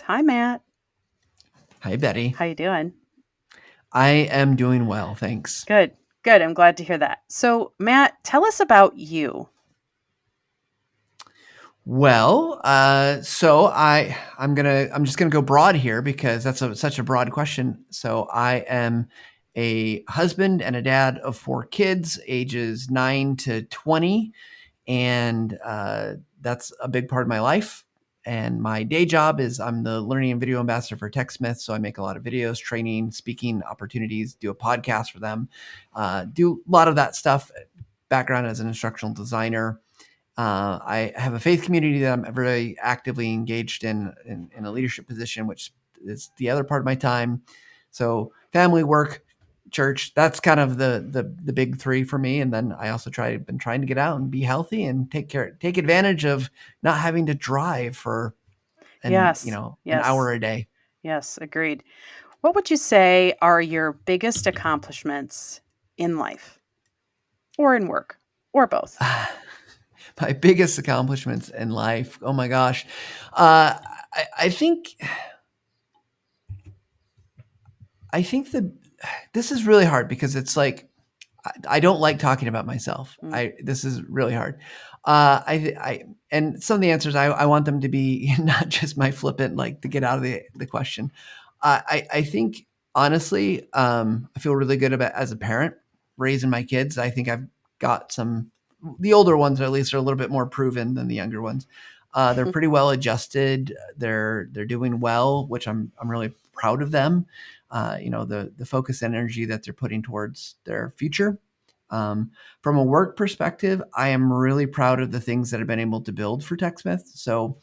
Hi, Matt. Hi, Betty. How you doing? I am doing well, thanks. Good. Good. I'm glad to hear that. So, Matt, tell us about you. Well, I'm just gonna go broad here because such a broad question. So I am a husband and a dad of 4 kids, ages 9 to 20, and that's a big part of my life. And my day job is I'm the learning and video ambassador for TechSmith, so I make a lot of videos, training, speaking opportunities, do a podcast for them, do a lot of that stuff. Background as an instructional designer. I have a faith community that I'm very actively engaged in a leadership position, which is the other part of my time. So family, work, church, that's kind of the big three for me. And then I also been trying to get out and be healthy and take advantage of not having to drive for Yes. an Yes. hour a day. Yes. Agreed. What would you say are your biggest accomplishments in life or in work or both? My biggest accomplishments in life. Oh my gosh. Uh, I think that this is really hard because it's like I don't like talking about myself. Mm. This is really hard. And some of the answers I want them to be not just my flippant, like to get out of the question. I think honestly, I feel really good about as a parent raising my kids. I think I've got the older ones at least are a little bit more proven than the younger ones. They're pretty well adjusted. They're doing well, which I'm really proud of them. The focus and energy that they're putting towards their future. From a work perspective, I am really proud of the things that I've been able to build for TechSmith. So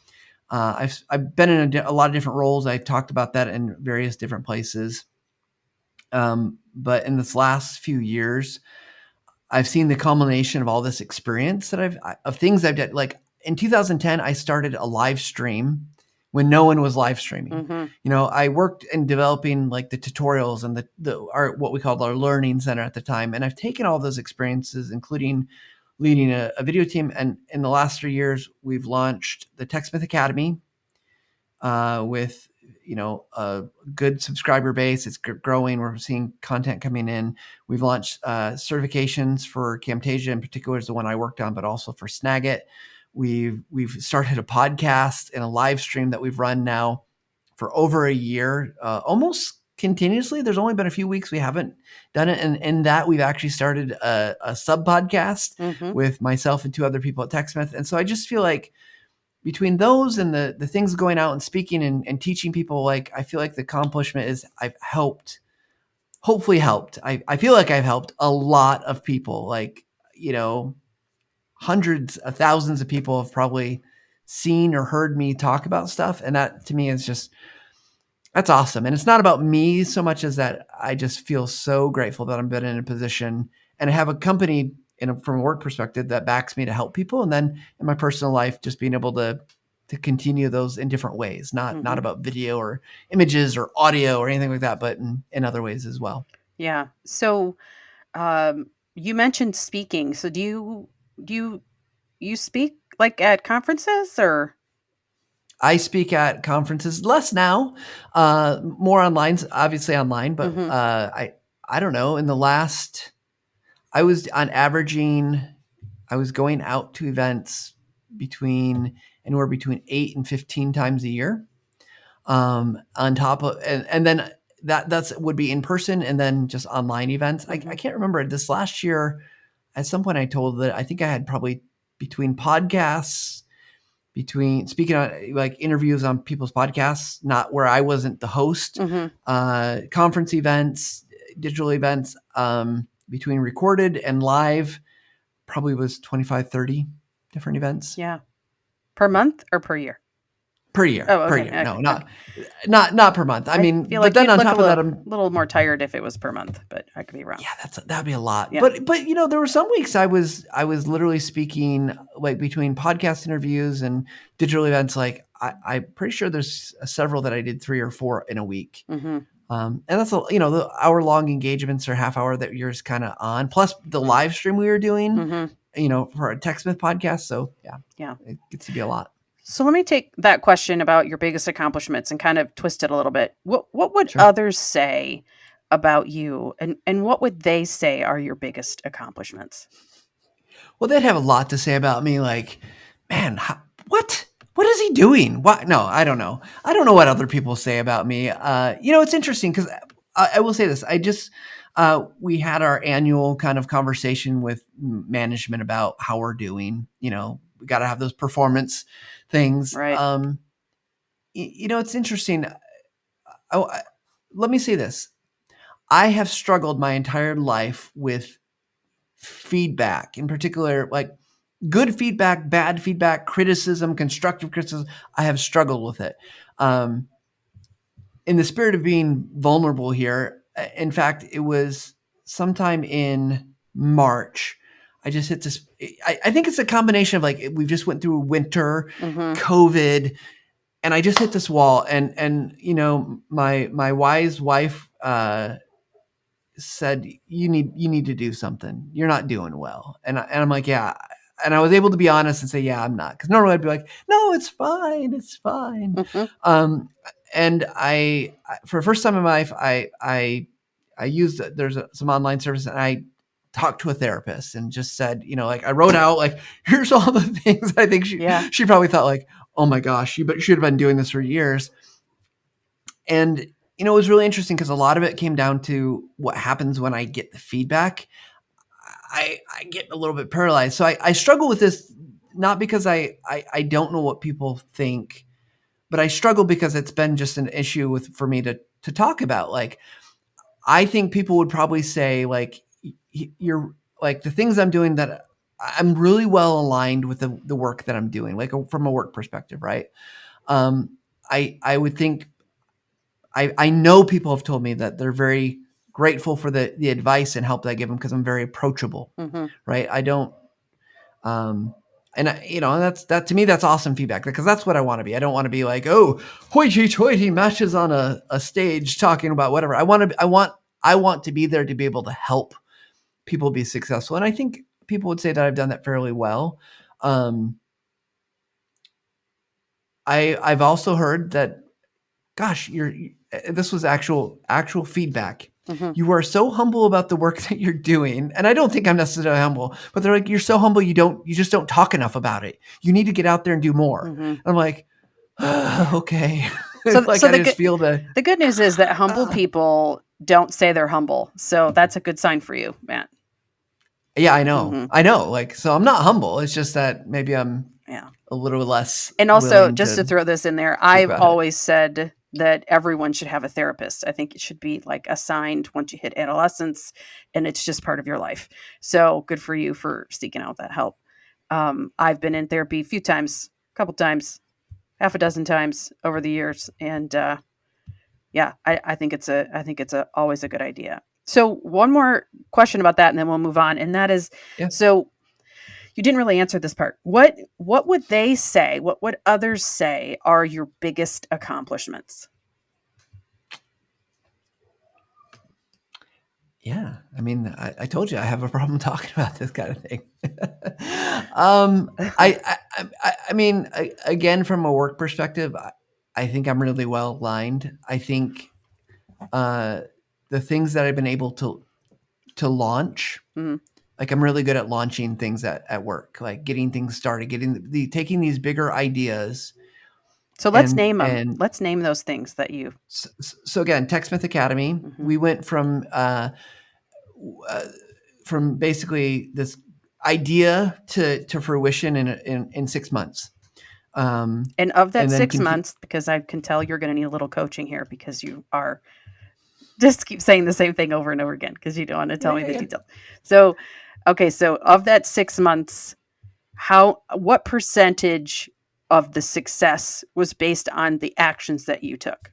I've been in a lot of different roles. I talked about that in various different places. But in this last few years, I've seen the culmination of all this experience of things I've done. Like in 2010, I started a live stream when no one was live streaming. Mm-hmm. I worked in developing like the tutorials and what we called our learning center at the time. And I've taken all those experiences, including leading a video team. And in the last 3 years, we've launched the TechSmith Academy with a good subscriber base. It's growing. We're seeing content coming in. We've launched certifications for Camtasia in particular is the one I worked on, but also for Snagit. We've started a podcast and a live stream that we've run now for over a year, almost continuously. There's only been a few weeks we haven't done it, and in that we've actually started a sub podcast Mm-hmm. with myself and 2 other people at TechSmith. And so I just feel like between those and the things going out and speaking and teaching people, like I feel like the accomplishment is I've hopefully helped. I feel like I've helped a lot of people, like, hundreds of thousands of people have probably seen or heard me talk about stuff. And that to me is that's awesome. And it's not about me so much as that I just feel so grateful that I'm been in a position and I have a company from a work perspective that backs me to help people. And then in my personal life, just being able to continue those in different ways, not Mm-hmm. about video or images or audio or anything like that, but in other ways as well. Yeah. So, you mentioned speaking. So, do you speak like at conferences or? I speak at conferences less now, more online, obviously online, but Mm-hmm. I don't know. In the last, I was on averaging, I was going out to events anywhere between 8 and 15 times a year. On top of and then that's would be in person and then just online events. Mm-hmm. I can't remember this last year. At some point, I told that I think I had probably between podcasts, between speaking on like interviews on people's podcasts, not where I wasn't the host, Mm-hmm. conference events, digital events, between recorded and live, probably was 25, 30 different events Yeah. Per month or per year? per year. Oh, Per okay. year, no, Okay. Okay. not per month. I I mean, feel but like then you'd on look a top of that, little more tired if it was per month, but I could be wrong. yeah, that'd be a lot. Yeah. But there were some weeks I was literally speaking like between podcast interviews and digital events. Like I'm pretty sure there's several that I did 3 or 4 in a week. Mm-hmm. And that's the hour long engagements or half hour that you're just kind of on. Plus the live stream we were doing, Mm-hmm. for a TechSmith podcast. So yeah, Yeah. it gets to be a lot. So let me take that question about your biggest accomplishments and kind of twist it a little bit. What would Sure. others say about you, and what would they say are your biggest accomplishments? Well, they'd have a lot to say about me, like, man, what? What is he doing? What? No, I don't know. I don't know what other people say about me. It's interesting because I will say this. We had our annual kind of conversation with management about how we're doing. We got to have those performance things. Right. It's interesting. Let me say this. I have struggled my entire life with feedback, in particular, like good feedback, bad feedback, criticism, constructive criticism. I have struggled with it. In the spirit of being vulnerable here, in fact, it was sometime in March. I just hit this. I think it's a combination of like we just went through winter, Mm-hmm. COVID, and I just hit this wall. And my wise wife said, you need to do something. You're not doing well. And I'm like, yeah. And I was able to be honest and say, yeah, I'm not. Because normally I'd be like, no, it's fine. It's fine. Mm-hmm. Um, and for the first time in my life, I used, some online service, and I talked to a therapist and just said, like I wrote out like, here's all the things I think Yeah. she probably thought like, oh my gosh, you should have been doing this for years. And it was really interesting because a lot of it came down to what happens when I get the feedback. I get a little bit paralyzed. So I struggle with this, not because I don't know what people think, but I struggle because it's been just an issue for me to talk about. Like, I think people would probably say like, you're like the things I'm doing that I'm really well aligned with the work that I'm doing, like from a work perspective, right? I would think I know people have told me that they're very grateful for the advice and help that I give them because I'm very approachable, Mm-hmm. right? I don't, and that to me, that's awesome feedback because that's what I want to be. I don't want to be like, oh, hoity-toity matches on a stage talking about whatever. I want to be there to be able to help people be successful. And I think people would say that I've done that fairly well. Um, I've also heard that, gosh, this was actual feedback. Mm-hmm. You are so humble about the work that you're doing. And I don't think I'm necessarily humble, but they're like, you're so humble, you just don't talk enough about it. You need to get out there and do more. Mm-hmm. And I'm like, okay. So, Like so I just feel the good news is that humble uh, people don't say they're humble. So that's a good sign for you, Matt. yeah, I know. Mm-hmm. I know. Like, so I'm not humble. It's just that maybe I'm Yeah. a little less And also, willing just to to throw this in there, speak I've about it. always said that everyone should have a therapist. I think it should be like assigned once you hit adolescence, and it's just part of your life. So good for you for seeking out that help. I've been in therapy a few times, a couple times, half a dozen times over the years, and yeah, I think it's always a good idea. So one more question about that, and then we'll move on. And that is, Yeah. so you didn't really answer this part. What would they say? What would others say are your biggest accomplishments? Yeah, I mean, I told you I have a problem talking about this kind of thing. I mean, again, from a work perspective, I think I'm really well aligned. I think uh, the things that I've been able to launch, Mhm. like I'm really good at launching things at work, like getting things started, getting taking these bigger ideas So let's and name them. and Let's name those things that you. so again, TechSmith Academy, Mhm. we went uh, from basically this idea to fruition in 6 months. Um, And of that and then 6 months, because I can tell you're going to need a little coaching here because you are just keep saying the same thing over and over again because you don't want to yeah, tell me yeah, the yeah. detail. So, okay, so of that 6 months, what percentage of the success was based on the actions that you took?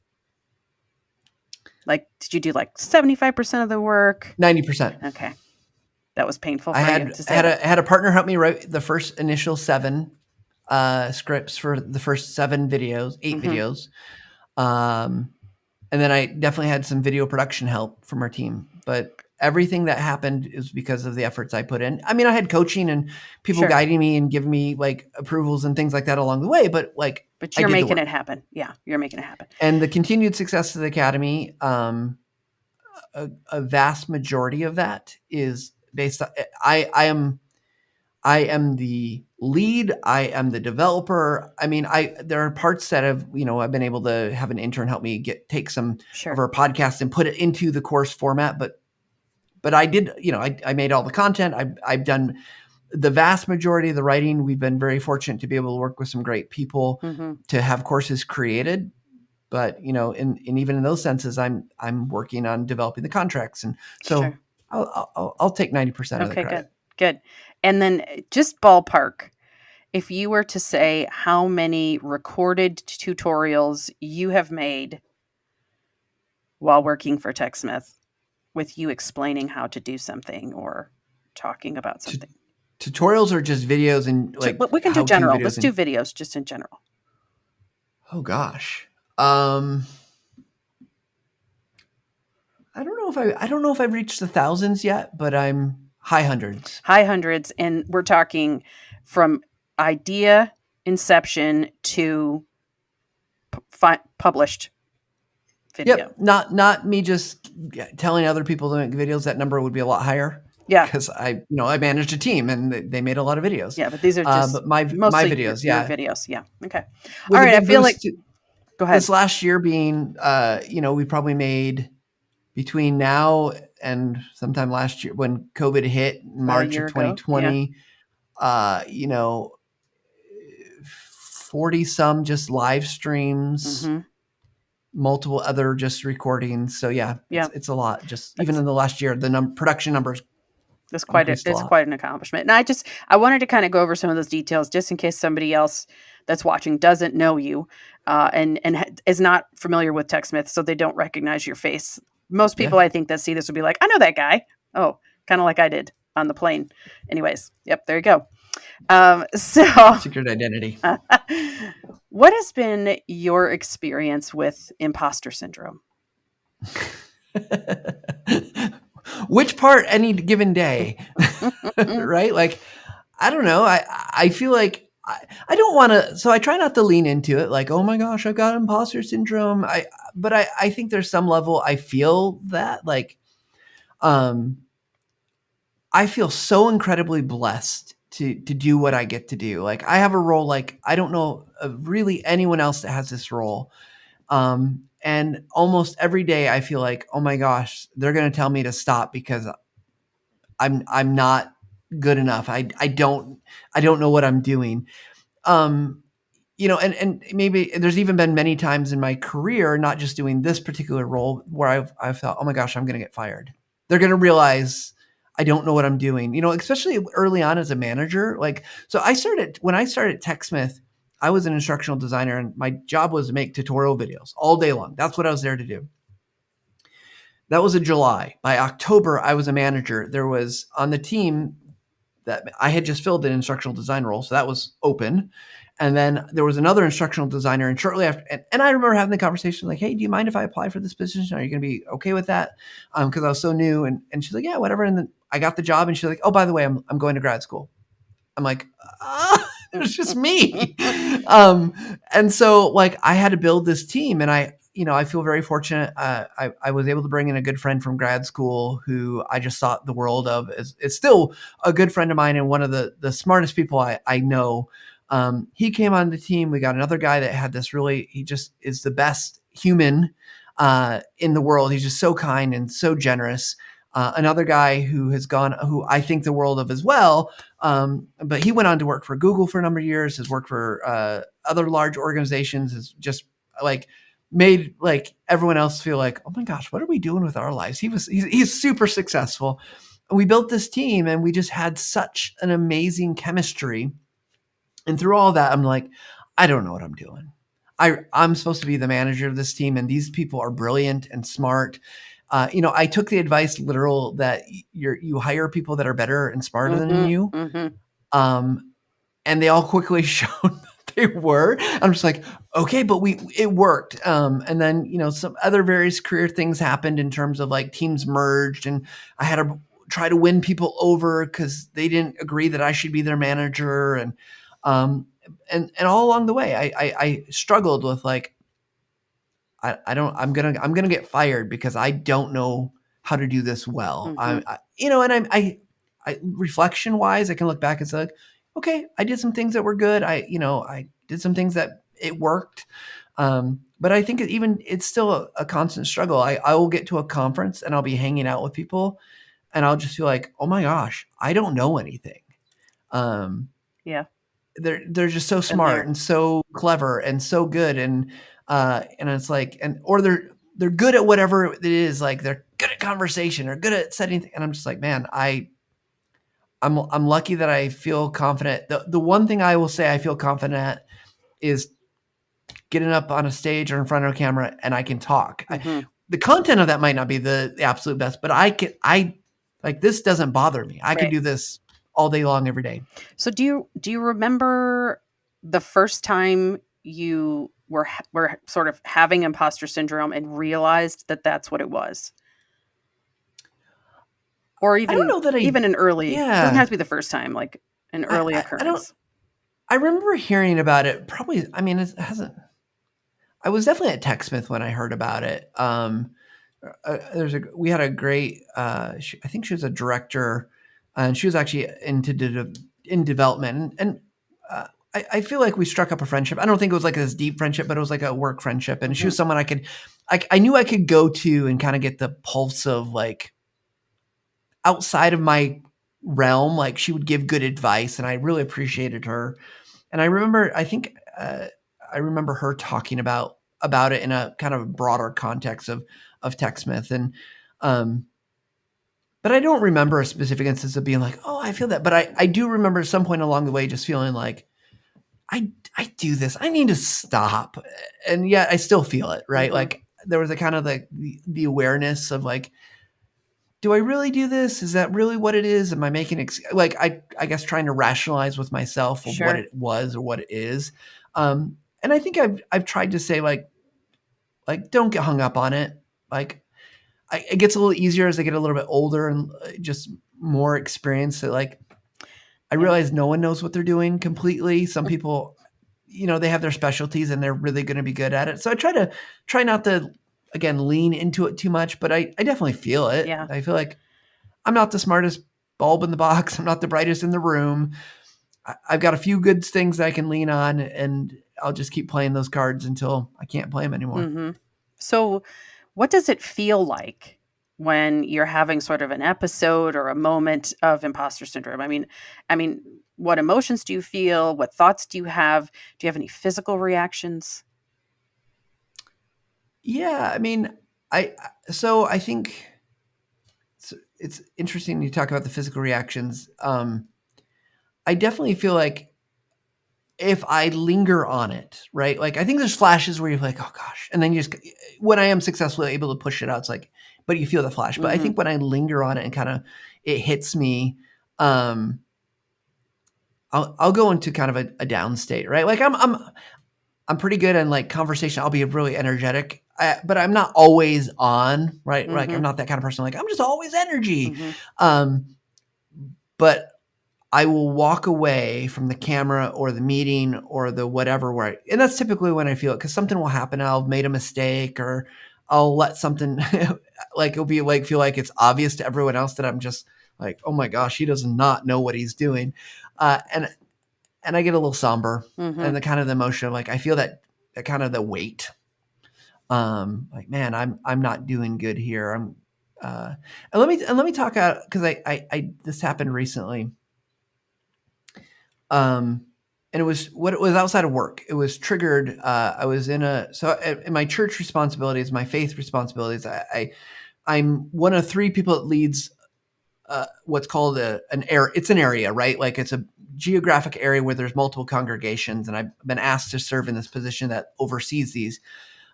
Like, did you do like 75% of the work? 90%. Okay. That was painful I for you had to say had a that. had a partner help me write the first initial seven scripts for the first seven videos, eight Mhm. videos. Um, and then I definitely had some video production help from our team. But everything that happened is because of the efforts I put in. I mean, I had coaching and people Sure. guiding me and giving me like approvals and things like that along the way, but like But I you're did the making work. it happen. Yeah, you're making it happen. And the continued success of the academy, a vast majority of that is based on I am the lead. I am the developer. I mean, there are parts that I've been able to have an intern help me take some of Sure. our podcasts and put it into the course format. But I did, I made all the content. I've done the vast majority of the writing. We've been very fortunate to be able to work with some great people Mm-hmm. to have courses created. But in even in those senses, I'm working on developing the contracts, and so Sure. I'll take 90% of the Okay, good. credit. Good. And then just ballpark, if you were to say how many recorded tutorials you have made while working for TechSmith with you explaining how to do something or talking about Tu- something. Tutorials are just videos and like We can do how-to general. videos Let's do and videos just in general. oh gosh. Um, I don't know if I've reached the thousands yet, but I'm high hundreds. High hundreds. And we're talking from idea inception to published video. Yep, not me just telling other people to make videos. That number would be a lot higher Yeah. because I managed a team and they made a lot of videos. Yeah. But these are just But my mostly videos, your yeah, videos. Yeah. Okay. All with a right. I big feel like, boost go ahead. this last year being, we probably made between now and sometime last year when COVID hit in About a March of year ago. Yeah. 2020, 40 some just live streams, Mm-hmm. multiple other just recordings. So yeah, Yeah. it's a lot. Just even That's in the last year, the production numbers That's quite increased a it's lot. quite an accomplishment. And I wanted to kind of go over some of those details just in case somebody else that's watching doesn't know you, and is not familiar with TechSmith, so they don't recognize your face. Most Yeah, people I think that see this would be like, I know that guy. Oh, kind of like I did on the plane. Anyways, yep, there you go. So, secret identity. what has been your experience with imposter syndrome? Which part any given day, right? Like, I don't know. I feel like I don't want to. So I try not to lean into it. Like, oh my gosh, I've got imposter syndrome. But I think there's some level I feel that like, um, I feel so incredibly blessed to do what I get to do. Like, I have a role like I don't know of really anyone else that has this role. And almost every day I feel like, oh my gosh, they're going to tell me to stop because I'm not good enough. I don't know what I'm doing. Um, and maybe there's even been many times in my career, not just doing this particular role, where I've thought, oh my gosh, I'm going to get fired. They're going to realize I don't know what I'm doing. Especially early on as a manager. Like, so when I started TechSmith, I was an instructional designer, and my job was to make tutorial videos all day long. That's what I was there to do. That was in July. By October, I was a manager. There was on the team that I had just filled an instructional design role, so that was open. And then there was another instructional designer, and shortly after, and I remember having the conversation like, "Hey, do you mind if I apply for this position? Are you going to be okay with that?" Because I was so new, and she's like, "Yeah, whatever." And then I got the job, and she's like, "Oh, by the way, I'm going to grad school." I'm like, it was just me. And so like I had to build this team, and I feel very fortunate. I was able to bring in a good friend from grad school who I just thought the world of. It's still a good friend of mine and one of the smartest people I know. He came on the team. We got another guy that had he just is the best human in the world. He's just so kind and so generous. Another guy who I think the world of as well. But he went on to work for Google for a number of years, has worked for other large organizations, has just like made like everyone else feel like, oh my gosh, what are we doing with our lives? He's super successful. We built this team and we just had such an amazing chemistry. And through all that, I'm like, I don't know what I'm doing. I'm supposed to be the manager of this team, and these people are brilliant and smart. I took the advice literal that you hire people that are better and smarter than Mm-hmm. you. Mm-hmm. Um, and they all quickly showed that they were. I'm just like, okay, but it worked. And then, some other various career things happened in terms of like teams merged, and I had to try to win people over because they didn't agree that I should be their manager. Um, and all along the way, I struggled with like, I don't, I'm gonna get fired because I don't know how to do this well. Mhm. And I reflection wise, I can look back and say, like, okay, I did some things that were good. I did some things that it worked. But I think it's still a constant struggle. I will get to a conference and I'll be hanging out with people and I'll just feel like, oh my gosh, I don't know anything. Um, Yeah, they're just so been smart there. and so clever and so good, and it's like, or they're good at whatever it is, like they're good at conversation or good at setting, and I'm just like, man, I'm lucky that I feel confident. The one thing I will say I feel confident at is getting up on a stage or in front of a camera and I can talk. Mhm. The content of that might not be the absolute best, but I like, this doesn't bother me. I could Right. do this all day long every day. So do you remember the first time you were sort of having imposter syndrome and realized that that's what it was? Or I don't even know that even an early, it doesn't yeah. have to be the first time, like an early I don't occurrence. I remember hearing about it. Probably, I mean, it hasn't. I was definitely at TechSmith when I heard about it. We had a great. I think she was a director, and she was actually in development. And I feel like we struck up a friendship. I don't think it was like this deep friendship, but it was like a work friendship. And she Mhm. was someone I knew I could go to and kind of get the pulse of like outside of my realm. Like, she would give good advice, and I really appreciated her. And I remember her talking about it in a kind of broader context of TechSmith. And um, but I don't remember a specific instance of being like, oh, I feel that. But I do remember at some point along the way just feeling like I do this. I need to stop. And yet I still feel it, right? Mhm. Like, there was a kind of like the awareness of like, do I really do this? Is that really what it is? Am I making like, I guess trying to rationalize with myself of what Sure. it was or what it is. And I think I've tried to say like don't get hung up on it. Like, it gets a little easier as I get a little bit older and just more experience. That like, I Yeah. realize no one knows what they're doing completely. Some people, they have their specialties and they're really going to be good at it. So I try not to, again, lean into it too much, but I definitely feel it. Yeah. I feel like I'm not the smartest bulb in the box. I'm not the brightest in the room. I've got a few good things that I can lean on, and I'll just keep playing those cards until I can't play them anymore. Mhm. So, what does it feel like when you're having sort of an episode or a moment of imposter syndrome? I mean, what emotions do you feel? What thoughts do you have? Do you have any physical reactions? Yeah, I mean, I so I think it's interesting you talk about the physical reactions. I definitely feel like if I linger on it, right? Like, I think there's flashes where you're like, oh gosh, and then you just, when I am successfully able to push it out, it's like, but you feel the flash. But I Mhm. think when I linger on it and kind of it hits me, um, I'll go into kind of a down state, right? Like, I'm pretty good in like conversation. I'll be really energetic, but I'm not always on, right? Like, I'm Mhm. not that kind of person. Like, I'm just always energy. Mhm. Um, but I will walk away from the camera or the meeting or the whatever and that's typically when I feel it, because something will happen. I'll have made a mistake, or I'll let something like, it'll be like, feel like it's obvious to everyone else that I'm just like, oh my gosh, he does not know what he's doing. And I get a little somber, and Mhm. the kind of the emotion of like, I feel that kind of the weight. Like, man, I'm not doing good here. And let me talk out, because I this happened recently. Um, and it was outside of work. It was triggered. I was in my church responsibilities, my faith responsibilities. I'm one of three people that leads what's called an area. It's an area, right? Like, it's a geographic area where there's multiple congregations, and I've been asked to serve in this position that oversees these.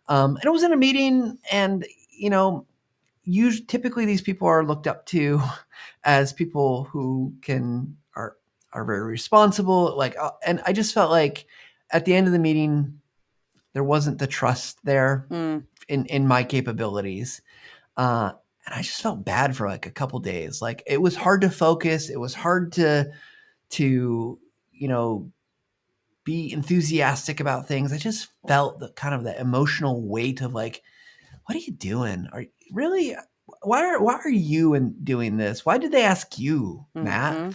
And I was in a meeting, and typically these people are looked up to as people who are very responsible. Like, and I just felt like at the end of the meeting, there wasn't the trust there in my capabilities. And I just felt bad for like a couple days. Like it was hard to focus. It was hard to, be enthusiastic about things. I just felt the kind of the emotional weight of like, what are you doing? Are you really? Why are you doing this? Why did they ask you, Matt?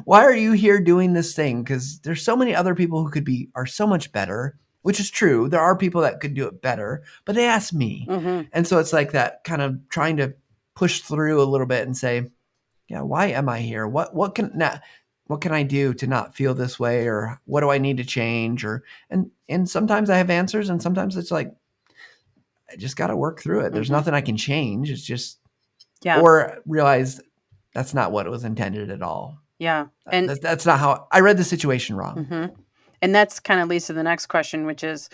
Why are you here doing this thing? Because there's so many other people who are so much better, which is true. There are people that could do it better, but they asked me. And so it's like that kind of trying to push through a little bit and say, yeah, why am I here? What can I do to not feel this way? Or what do I need to change? And sometimes I have answers, and sometimes it's like, I just got to work through it. There's nothing I can change. It's just, or realize that's not what it was intended at all. Yeah. And that's not how I read the situation wrong. And that's kind of leads to the next question, which is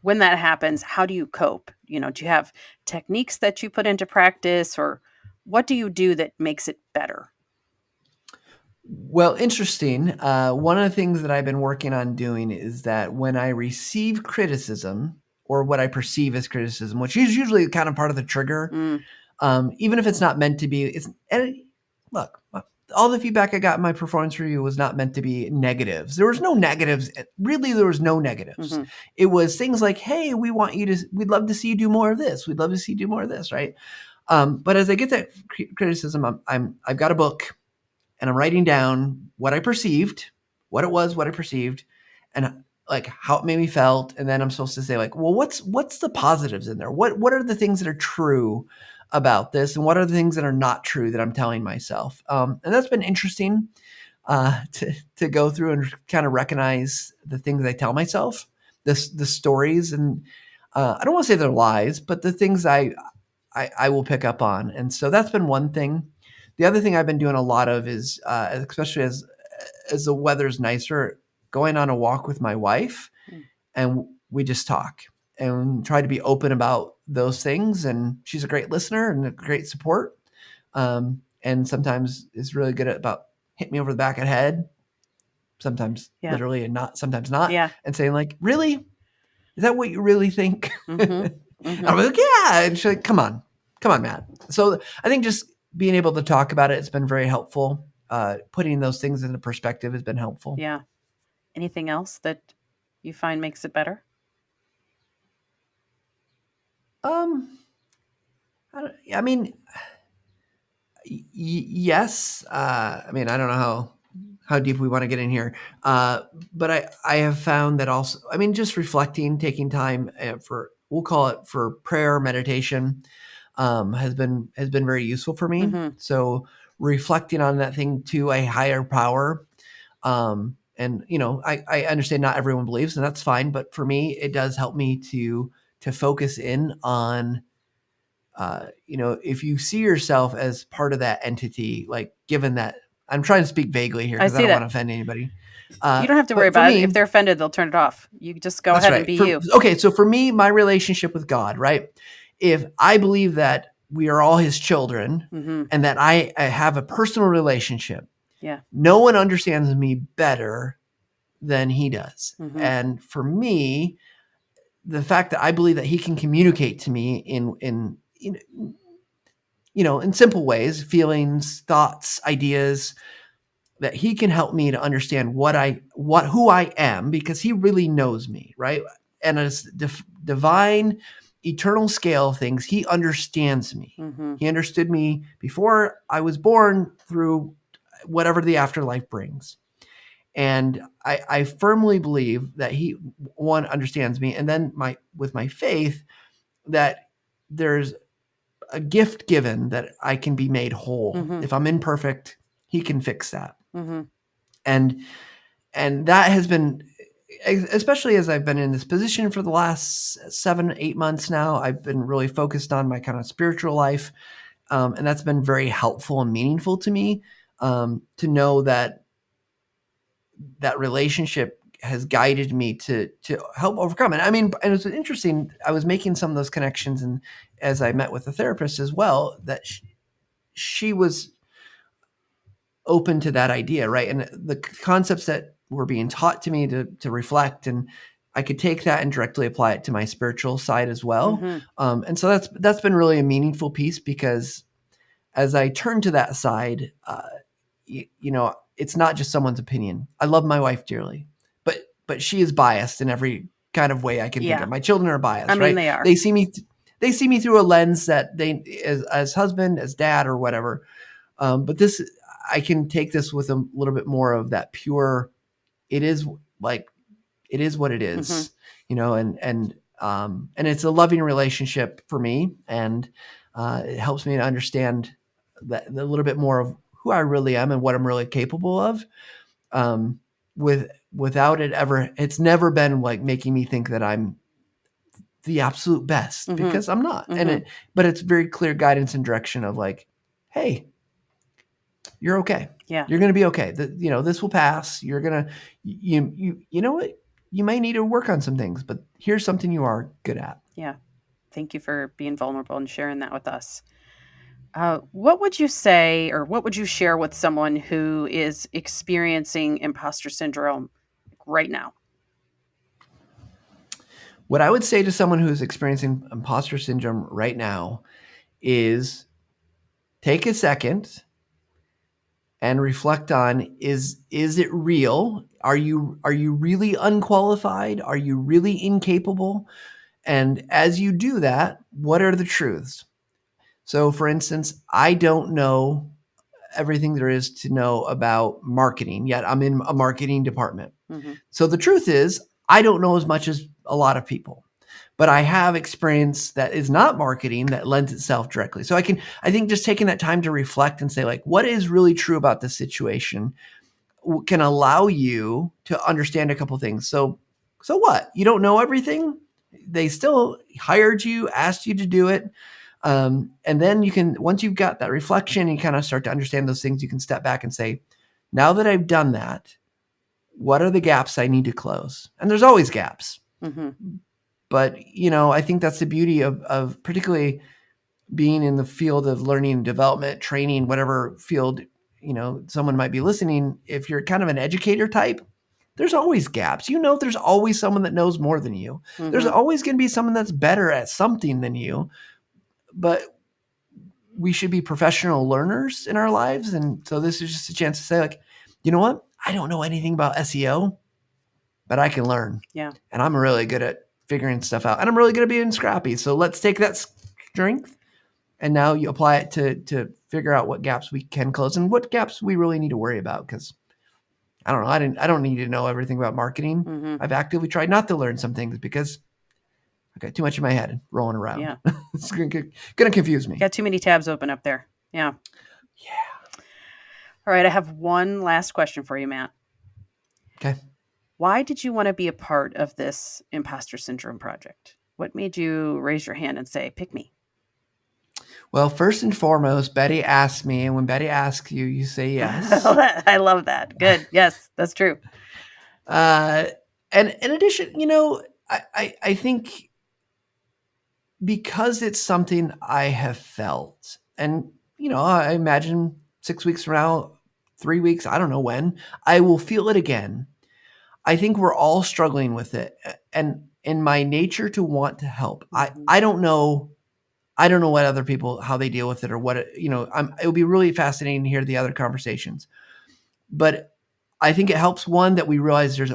when that happens, how do you cope? Do you have techniques that you put into practice, or what do you do that makes it better? Well, interesting. One of the things that I've been working on doing is that when I receive criticism, or what I perceive as criticism, which is usually kind of part of the trigger, even if it's not meant to be, look, all the feedback I got in my performance review was not meant to be negatives. There was no negatives. Really, there was no negatives. It was things like, hey, we'd love to see you do more of this. We'd love to see you do more of this, right? But as I get that criticism, I've got a book, and I'm writing down what I perceived, what it was, what I perceived, and like how it made me felt. And then I'm supposed to say like, well, what's the positives in there? What are the things that are true about this? And what are the things that are not true that I'm telling myself? And that's been interesting to go through and kind of recognize the things I tell myself, the stories. And I don't want to say they're lies, but the things I will pick up on. And so that's been one thing. The other thing I've been doing a lot of is, especially as the weather's nicer, going on a walk with my wife, and we just talk and try to be open about those things. And she's a great listener and a great support. And sometimes is really good at about hit me over the back of the head, sometimes literally and sometimes not. And saying like, really? Is that what you really think? I'm like, yeah. And she's like, come on, Matt. So I think just being able to talk about it, it's been very helpful. Putting those things into perspective has been helpful. Yeah. Anything else that you find makes it better? I mean, yes. I mean, I don't know how deep we want to get in here. But I have found that also, I mean, just reflecting, taking time we'll call it for prayer, meditation, has been very useful for me. So reflecting on that thing to a higher power. And I understand not everyone believes, and that's fine. But for me, it does help me to focus in on, if you see yourself as part of that entity, like given that, I'm trying to speak vaguely here because I don't want to offend anybody. You don't have to worry about it. If they're offended, they'll turn it off. You just go ahead and be you. Okay, so for me, my relationship with God, right? If I believe that we are all his children and that I have a personal relationship, no one understands me better than he does. And for me, the fact that I believe that he can communicate to me in simple ways, feelings, thoughts, ideas, that he can help me to understand who I am, because he really knows me, right? And as divine, eternal scale of things, he understands me. He understood me before I was born, through whatever the afterlife brings. And I firmly believe that he, one, understands me, and then with my faith, that there's a gift given that I can be made whole. If I'm imperfect, he can fix that. And that has been, especially as I've been in this position for the last 7-8 months now, I've been really focused on my kind of spiritual life. And that's been very helpful and meaningful to me, to know that relationship has guided me to help overcome it. I mean, and it's interesting. I was making some of those connections, and as I met with the therapist as well, that she was open to that idea, right? And the concepts that were being taught to me to reflect, and I could take that and directly apply it to my spiritual side as well. Mhm. And so that's been really a meaningful piece, because as I turn to that side, it's not just someone's opinion. I love my wife dearly, but she is biased in every kind of way I can think Yeah. of. My children are I biased, mean, right? they are. They see me through a lens that they, as husband, as dad, or whatever. But this, I can take this with a little bit more of that pure. It is like it is what it Mhm. is, and it's a loving relationship for me, and it helps me to understand that a little bit more of who I really am and what I'm really capable of. Um, without it ever, it's never been like making me think that I'm the absolute best, Mhm. because I'm not. Mhm. But it's very clear guidance and direction of like, hey, you're okay. Yeah. You're going to be okay. This will pass. You're going to, you know what? You may need to work on some things, but here's something you are good at. Yeah. Thank you for being vulnerable and sharing that with us. What would you say, or what would you share with someone who is experiencing imposter syndrome right now? What I would say to someone who's experiencing imposter syndrome right now is take a second and reflect on, is it real? Are you really unqualified? Are you really incapable? And as you do that, what are the truths? So for instance, I don't know everything there is to know about marketing, yet I'm in a marketing department. Mhm. So the truth is, I don't know as much as a lot of people, but I have experience that is not marketing that lends itself directly. So I think just taking that time to reflect and say, like, what is really true about this situation can allow you to understand a couple things. So what? You don't know everything? They still hired you, asked you to do it. And then you can, once you've got that reflection, you kind of start to understand those things, you can step back and say, now that I've done that, what are the gaps I need to close? And there's always gaps. Mhm. But, I think that's the beauty of particularly being in the field of learning and development, training, whatever field, someone might be listening. If you're kind of an educator type, there's always gaps. There's always someone that knows more than you. There's Mhm. always going to be someone that's better at something than you. But we should be professional learners in our lives. And so this is just a chance to say, like, you know what? I don't know anything about SEO, but I can learn. Yeah. And I'm really good at figuring stuff out. And I'm really good at being scrappy. So let's take that strength and now you apply it to figure out what gaps we can close and what gaps we really need to worry about. Because I don't know, I don't need to know everything about marketing. Mhm. I've actively tried not to learn some things because I got too much in my head rolling around. Yeah. It's gonna confuse me. Got too many tabs open up there. Yeah. Yeah. All right. I have one last question for you, Matt. Okay. Why did you want to be a part of this imposter syndrome project? What made you raise your hand and say, pick me? Well, first and foremost, Betty asked me, and when Betty asks you, you say yes. I love that. Good. Yes, that's true. Uh, and in addition, I think because it's something I have felt, and I imagine 6 weeks from now, 3 weeks, I don't know when, I will feel it again. I think we're all struggling with it, and in my nature to want to help, Mhm. I don't know. I don't know what other people how they deal with it or what it would be really fascinating to hear the other conversations. But I think it helps one that we realize there's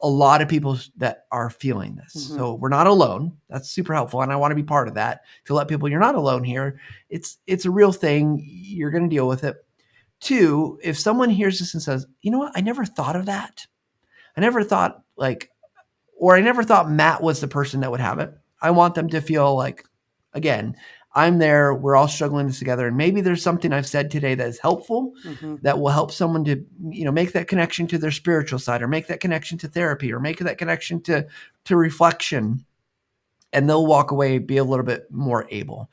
a lot of people that are feeling this. Mhm. So we're not alone. That's super helpful. And I want to be part of that to let people, you're not alone here. It's a real thing. You're going to deal with it. Two, if someone hears this and says, you know what, I never thought of that. I never thought or I never thought Matt was the person that would have it. I want them to feel like, again, I'm there. We're all struggling this together. And maybe there's something I've said today that is helpful, Mhm. that will help someone to, make that connection to their spiritual side or make that connection to therapy or make that connection to reflection. And they'll walk away, be a little bit more able.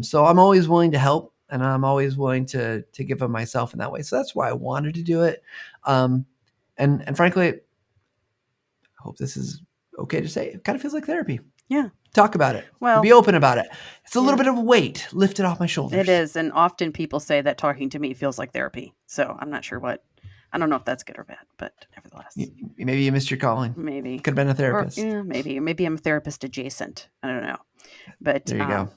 So I'm always willing to help and I'm always willing to give of myself in that way. So that's why I wanted to do it. And frankly, I hope this is okay to say. It kind of feels like therapy. Yeah. Talk about it. Well, Be open about it. It's a little yeah, bit of a weight lifted off my it shoulders. is. And often people say that talking to me feels like therapy. So I'm not sure what I don't know if that's good or bad, but nevertheless, Maybe you missed your calling. maybe. Could have been a therapist. Maybe I'm therapist adjacent. I don't know. But There you go.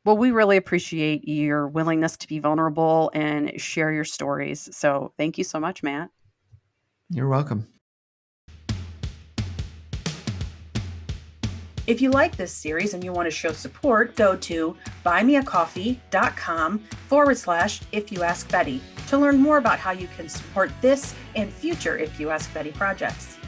well, we really appreciate your willingness to be vulnerable and share your stories. So thank you so much, Matt. You're welcome. If you like this series and you want to show support, go to buymeacoffee.com/ifyouaskbetty to learn more about how you can support this and future If You Ask Betty projects.